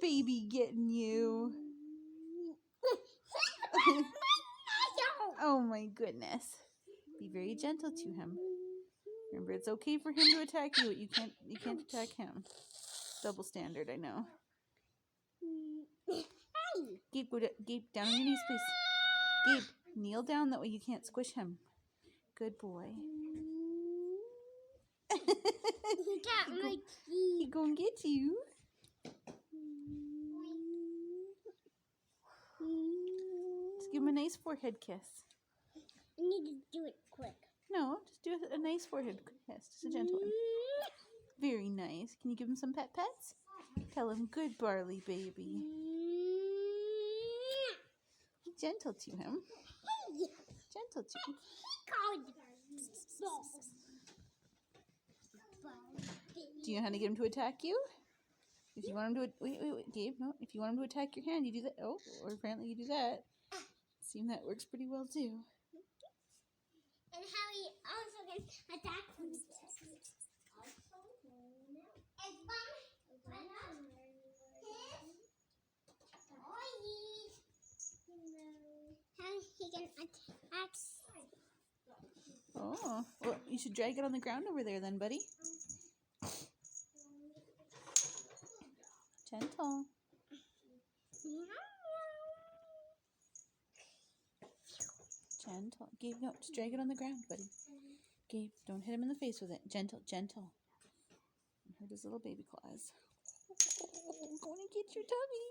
baby getting you? Oh my goodness. Be very gentle to him. Remember, it's okay for him to attack you, but you can't attack him. Double standard, I know. Gabe, Gabe, down on your knees, please. Gabe, kneel down, that way you can't squish him. Good boy. He got my key. He gonna get you. Just give him a nice forehead kiss. I need to do it quick. No, just do a nice forehead kiss. Just a gentle one. Very nice. Can you give him some pets? Tell him, good Barley baby. Be gentle to him. Gentle to him. Do you know how to get him to attack you? If you want him to... Wait, Gabe, no. If you want him to attack your hand, you do that. Oh, or apparently you do that. Seems that works pretty well, too. And how he also can attack from the how he can attack. Oh, well, you should drag it on the ground over there then, buddy. Gentle. Gentle. Gabe, no, just drag it on the ground, buddy. Gabe, don't hit him in the face with it. Gentle, gentle. Hurt his little baby claws. Going to get your tummy.